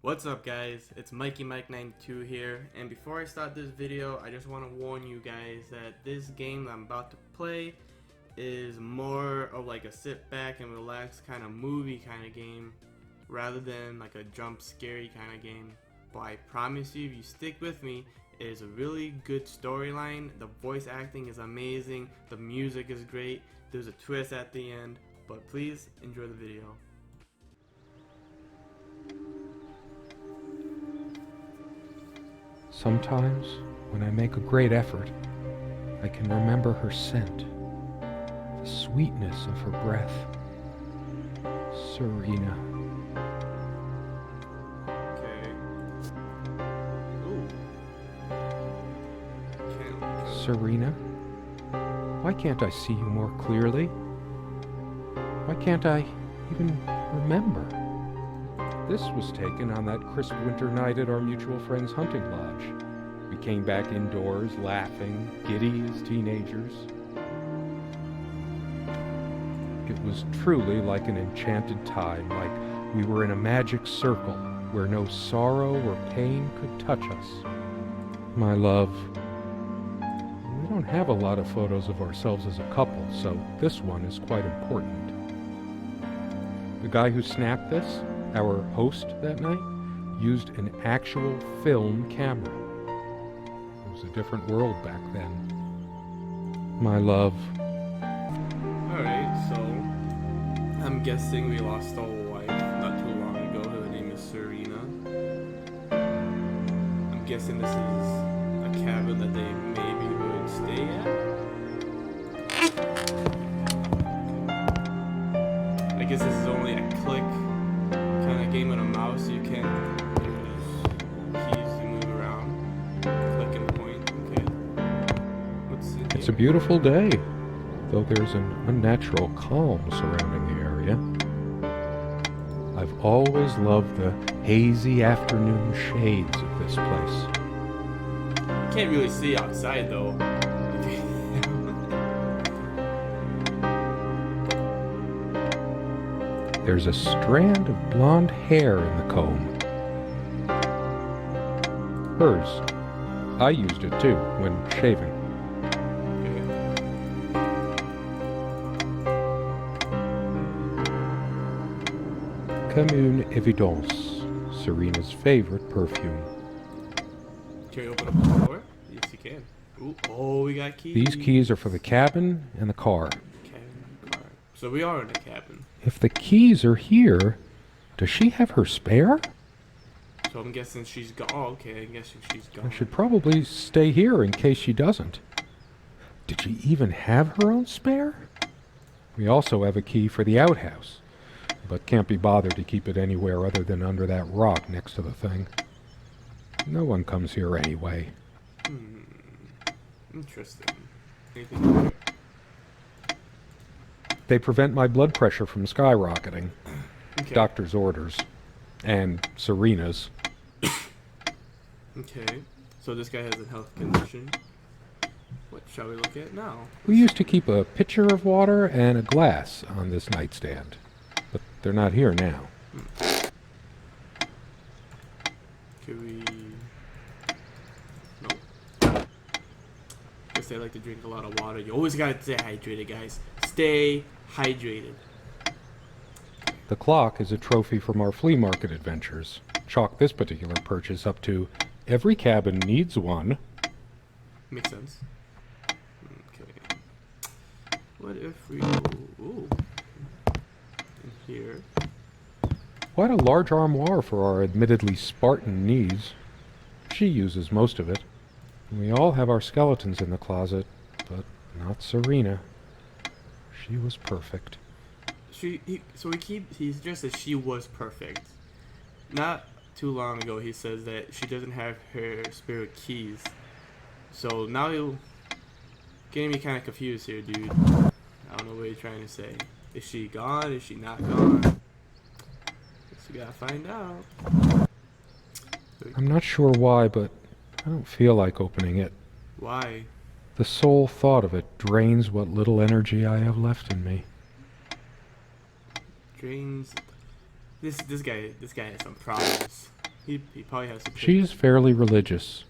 What's up guys, it's MikeyMike92 here, and before I start this video, I just want to warn you guys that this game that I'm about to play is more of like a sit back and relax kind of movie kind of game, rather than like a jump scary kind of game. But I promise you, if you stick with me, it is a really good storyline, the voice acting is amazing, the music is great, there's a twist at the end, but please enjoy the video. Sometimes, when I make a great effort, I can remember her scent, the sweetness of her breath. Serena. Okay. Ooh. Serena? Why can't I see you more clearly? Why can't I even remember? This was taken on that crisp winter night at our mutual friend's hunting lodge. We came back indoors, laughing, giddy as teenagers. It was truly like an enchanted time, like we were in a magic circle where no sorrow or pain could touch us. My love, we don't have a lot of photos of ourselves as a couple, so this one is quite important. The guy who snapped this, our host that night, used an actual film camera. It was a different world back then. My love. Alright, so I'm guessing we lost our wife not too long ago. Her name is Serena. I'm guessing this is a cabin that they maybe would stay at. I guess this is only a click kind of game with a mouse. You can't use keys to move around. Click and point. Okay. What's in here? It's a beautiful day, though there's an unnatural calm surrounding the area. I've always loved the hazy afternoon shades of this place. You can't really see outside though. There's a strand of blonde hair in the comb. Hers. I used it too when shaving. Comme une évidence, Serena's favorite perfume. Can you open up the door? Yes, you can. Ooh, oh, we got keys. These keys are for the cabin and the car. Cabin, car. So we are in the cabin. If the keys are here, does she have her spare? So I'm guessing she's gone. Oh, okay, I'm guessing she's gone. I should probably stay here in case she doesn't. Did she even have her own spare? We also have a key for the outhouse, but can't be bothered to keep it anywhere other than under that rock next to the thing. No one comes here anyway. Interesting. Anything here? They prevent my blood pressure from skyrocketing. Okay. Doctor's orders. And Serena's. Okay. So this guy has a health condition. What shall we look at now? We used to keep a pitcher of water and a glass on this nightstand, but they're not here now. Could we... Nope. Guess they like to drink a lot of water. You always gotta stay hydrated, guys. Stay hydrated. The clock is a trophy from our flea market adventures. Chalk this particular purchase up to every cabin needs one. Makes sense. Okay. What if we go... Ooh. In here. Quite a large armoire for our admittedly Spartan needs. She uses most of it. We all have our skeletons in the closet, but not Serena. She was perfect. He just says she was perfect. Not too long ago he says that she doesn't have her spare keys. So now you're getting me kind of confused here, dude. I don't know what you're trying to say. Is she gone? Is she not gone? Guess we gotta find out. I'm not sure why, but I don't feel like opening it. Why? The sole thought of it drains what little energy I have left in me. Drains. This guy has some problems. He probably has to. She is fairly religious.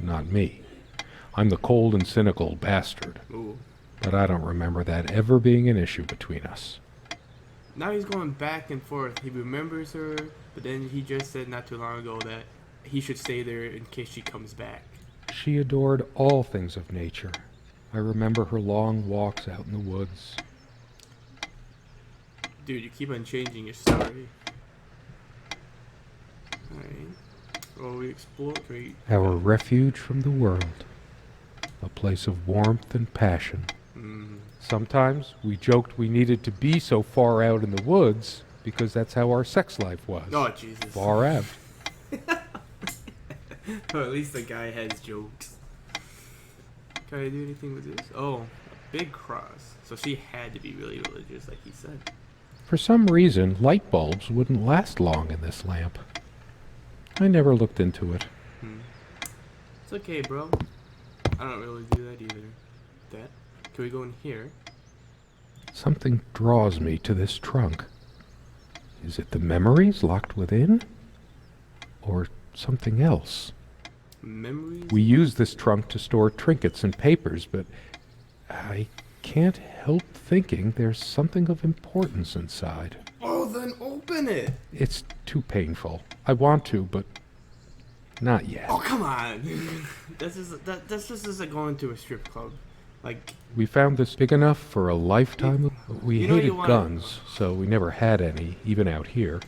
Not me. I'm the cold and cynical bastard. Ooh. But I don't remember that ever being an issue between us. Now he's going back and forth. He remembers her, but then he just said not too long ago that he should stay there in case she comes back. She adored all things of nature. I remember her long walks out in the woods. Dude, you keep on changing your story. Alright. Well, we explore. Our refuge from the world. A place of warmth and passion. Sometimes we joked we needed to be so far out in the woods because that's how our sex life was. Oh, Jesus. Far out. Well, at least the guy has jokes. Can I do anything with this? Oh, a big cross. So she had to be really religious, like he said. For some reason, light bulbs wouldn't last long in this lamp. I never looked into it. It's okay, bro. I don't really do that either. That. Can we go in here? Something draws me to this trunk. Is it the memories locked within? Or something else? Memories? We use this trunk to store trinkets and papers, but I can't help thinking there's something of importance inside. Oh, then open it! It's too painful. I want to, but not yet. Oh, come on! This just isn't going to a strip club. Like, we found this big enough for a lifetime. We hated wanna... guns, so we never had any, even out here.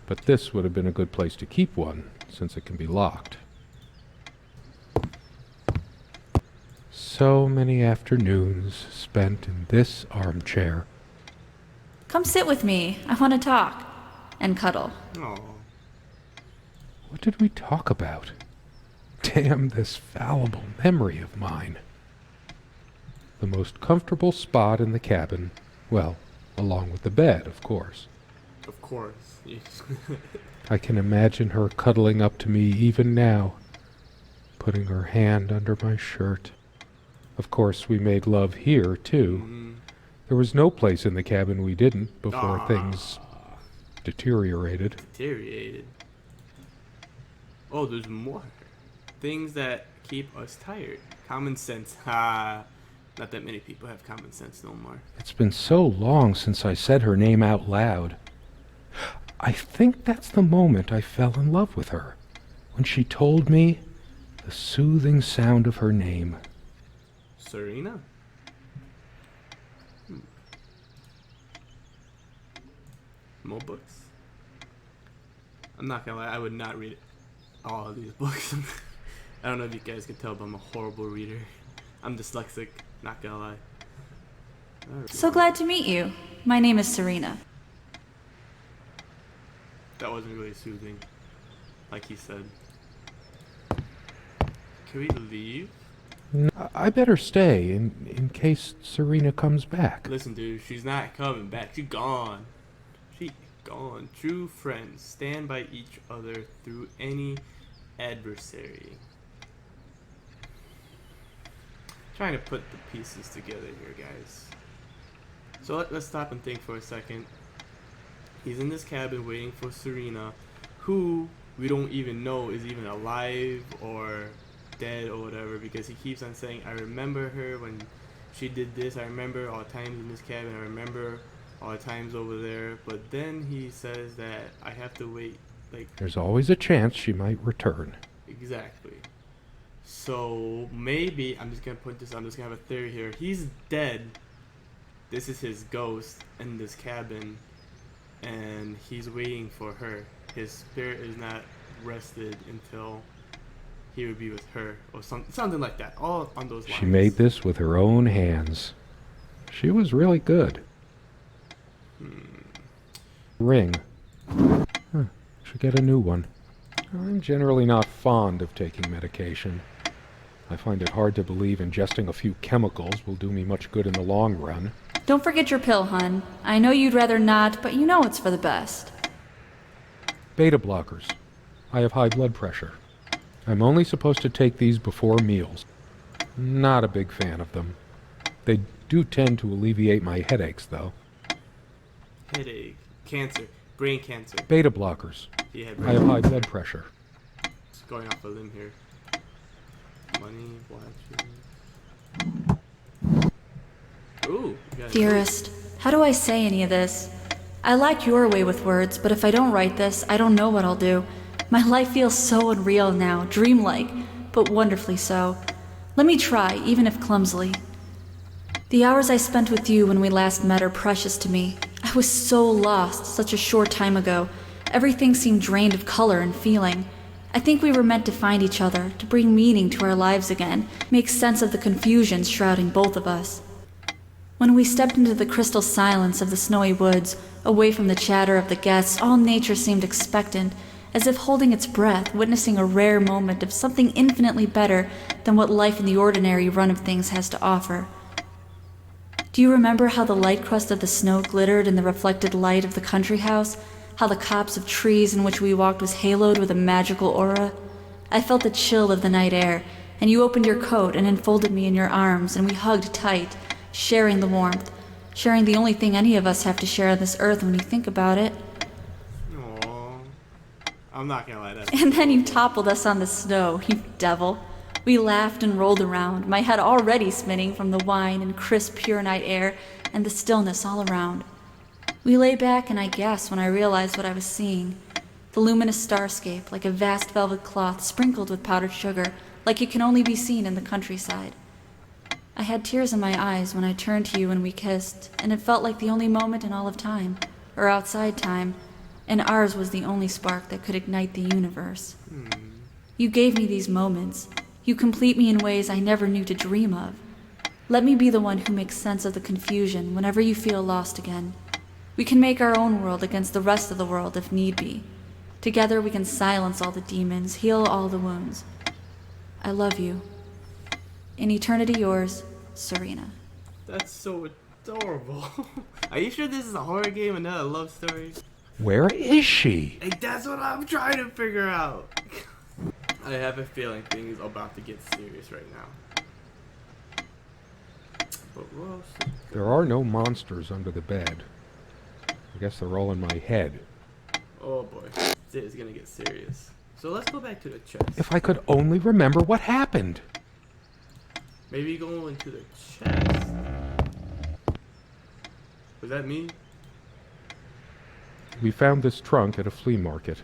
But this would have been a good place to keep one, since it can be locked. So many afternoons spent in this armchair. Come sit with me. I want to talk. And cuddle. Oh. What did we talk about? Damn this fallible memory of mine. The most comfortable spot in the cabin, well, along with the bed, of course. Of course. I can imagine her cuddling up to me even now, putting her hand under my shirt. Of course, we made love here, too. There was no place in the cabin we didn't before things deteriorated. Deteriorated? Oh, there's more. Things that keep us tired. Common sense. Ha! Not that many people have common sense no more. It's been so long since I said her name out loud. I think that's the moment I fell in love with her. When she told me the soothing sound of her name. Serena? More books? I'm not gonna lie, I would not read all of these books. I don't know if you guys can tell, but I'm a horrible reader. I'm dyslexic, not gonna lie. So glad to meet you. My name is Serena. That wasn't really soothing, like he said. Can we leave? I better stay in case Serena comes back. Listen, dude, she's not coming back. She's gone. She gone. True friends stand by each other through any adversary. Trying to put the pieces together here, guys. So let's stop and think for a second. He's in this cabin waiting for Serena, who we don't even know is even alive or dead or whatever, because he keeps on saying, I remember her when she did this, I remember all the times in this cabin, I remember all the times over there, but then he says that I have to wait, like... There's always a chance she might return. Exactly. So maybe, I'm just gonna have a theory here, he's dead, this is his ghost in this cabin, and he's waiting for her. His spirit is not rested until he would be with her, or something like that. All on those lines. She made this with her own hands. She was really good. Ring. Should get a new one. I'm generally not fond of taking medication. I find it hard to believe ingesting a few chemicals will do me much good in the long run. Don't forget your pill, hun. I know you'd rather not, but you know it's for the best. Beta blockers. I have high blood pressure. I'm only supposed to take these before meals. Not a big fan of them. They do tend to alleviate my headaches, though. Headache. Cancer. Brain cancer. Beta blockers. He had I have high blood pressure. Just going off a limb here. Money, watches. Ooh. You got Dearest, how do I say any of this? I like your way with words, but if I don't write this, I don't know what I'll do. My life feels so unreal now, dreamlike, but wonderfully so. Let me try, even if clumsily. The hours I spent with you when we last met are precious to me. I was so lost such a short time ago. Everything seemed drained of color and feeling. I think we were meant to find each other, to bring meaning to our lives again, make sense of the confusion shrouding both of us. When we stepped into the crystal silence of the snowy woods, away from the chatter of the guests, all nature seemed expectant, as if holding its breath, witnessing a rare moment of something infinitely better than what life in the ordinary run of things has to offer. Do you remember how the light crust of the snow glittered in the reflected light of the country house? How the copse of trees in which we walked was haloed with a magical aura? I felt the chill of the night air, and you opened your coat and enfolded me in your arms, and we hugged tight, sharing the warmth, sharing the only thing any of us have to share on this earth when you think about it. Aww. I'm not gonna lie, And then you toppled us on the snow, you devil. We laughed and rolled around, my head already spinning from the wine and crisp, pure night air and the stillness all around. We lay back and I gasped when I realized what I was seeing. The luminous starscape, like a vast velvet cloth sprinkled with powdered sugar, like it can only be seen in the countryside. I had tears in my eyes when I turned to you and we kissed, and it felt like the only moment in all of time, or outside time, and ours was the only spark that could ignite the universe. You gave me these moments. You complete me in ways I never knew to dream of. Let me be the one who makes sense of the confusion whenever you feel lost again. We can make our own world against the rest of the world if need be. Together we can silence all the demons, heal all the wounds. I love you. In eternity yours, Serena. That's so adorable. Are you sure this is a horror game and not a love story? Where is she? Hey, that's what I'm trying to figure out. I have a feeling things are about to get serious right now. But what else? There are no monsters under the bed. I guess they're all in my head. Oh boy, it's gonna get serious. So let's go back to the chest. If I could only remember what happened. Maybe go into the chest. Was that me? We found this trunk at a flea market.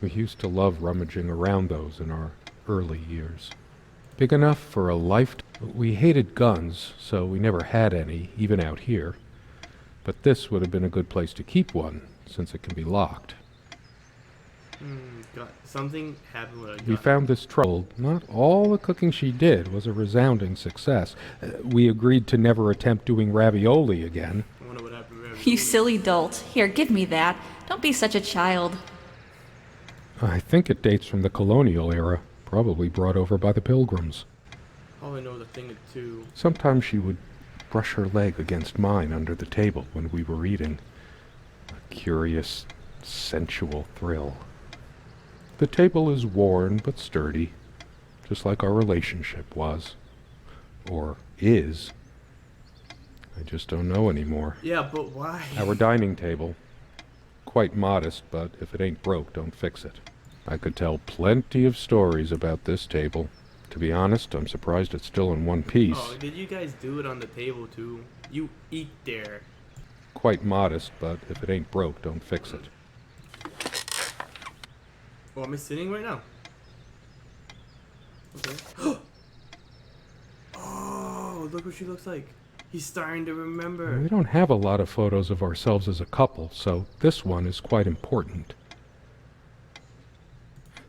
We used to love rummaging around those in our early years. Big enough for a lifetime. We hated guns, so we never had any, even out here. But this would have been a good place to keep one, since it can be locked. Something happened with a gun. We found this trouble. Not all the cooking she did was a resounding success. We agreed to never attempt doing ravioli again. I wonder what happened with You silly dolt. Here, give me that. Don't be such a child. I think it dates from the colonial era, probably brought over by the Pilgrims. All I know is a thing or two. Sometimes she would brush her leg against mine under the table when we were eating. A curious, sensual thrill. The table is worn but sturdy, just like our relationship was. Or is. I just don't know anymore. Yeah, but why? Our dining table. Quite modest, but if it ain't broke, don't fix it. I could tell plenty of stories about this table. To be honest, I'm surprised it's still in one piece. Oh, did you guys do it on the table too? You eat there. Quite modest, but if it ain't broke, don't fix it. Oh, am I sitting right now? Okay. Oh, look what she looks like. He's starting to remember. We don't have a lot of photos of ourselves as a couple, so this one is quite important.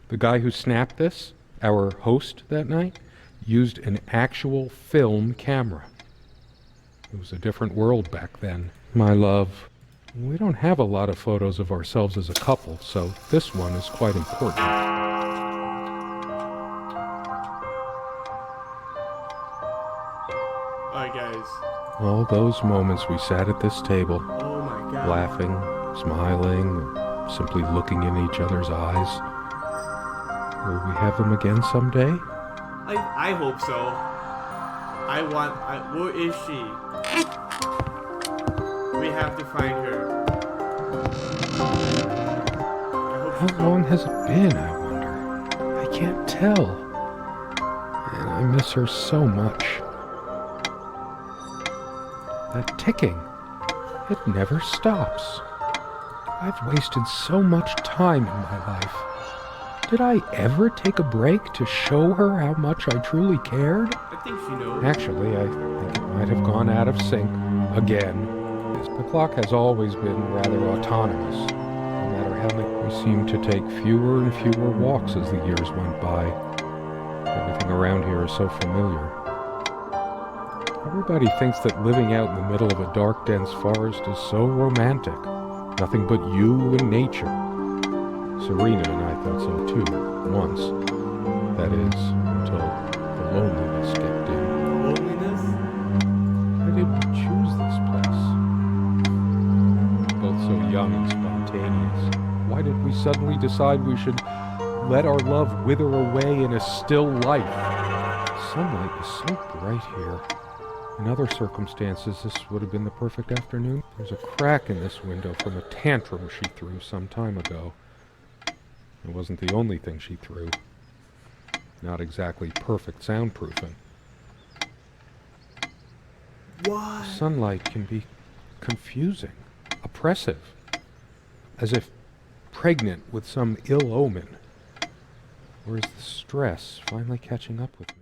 The guy who snapped this, our host that night, used an actual film camera. It was a different world back then. My love, we don't have a lot of photos of ourselves as a couple, so this one is quite important. Alright, guys. All those moments we sat at this table, Oh my god. laughing, smiling, or simply looking in each other's eyes. Will we have them again someday? I hope so. Where is she? We have to find her. How long has it been, I wonder? I can't tell. And I miss her so much. That ticking, it never stops. I've wasted so much time in my life. Did I ever take a break to show her how much I truly cared? I think she knows. Actually, I think it might have gone out of sync again. The clock has always been rather autonomous. No matter how many, we seemed to take fewer and fewer walks as the years went by. Everything around here is so familiar. Everybody thinks that living out in the middle of a dark, dense forest is so romantic. Nothing but you and nature. Serena and I thought so too, once. That is, until the loneliness kicked in. Loneliness? Why did we choose this place? Both so young and spontaneous. Why did we suddenly decide we should let our love wither away in a still life? Sunlight is so bright here. In other circumstances, this would have been the perfect afternoon. There's a crack in this window from a tantrum she threw some time ago. It wasn't the only thing she threw. Not exactly perfect soundproofing. What? Sunlight can be confusing, oppressive, as if pregnant with some ill omen. Or is the stress finally catching up with me?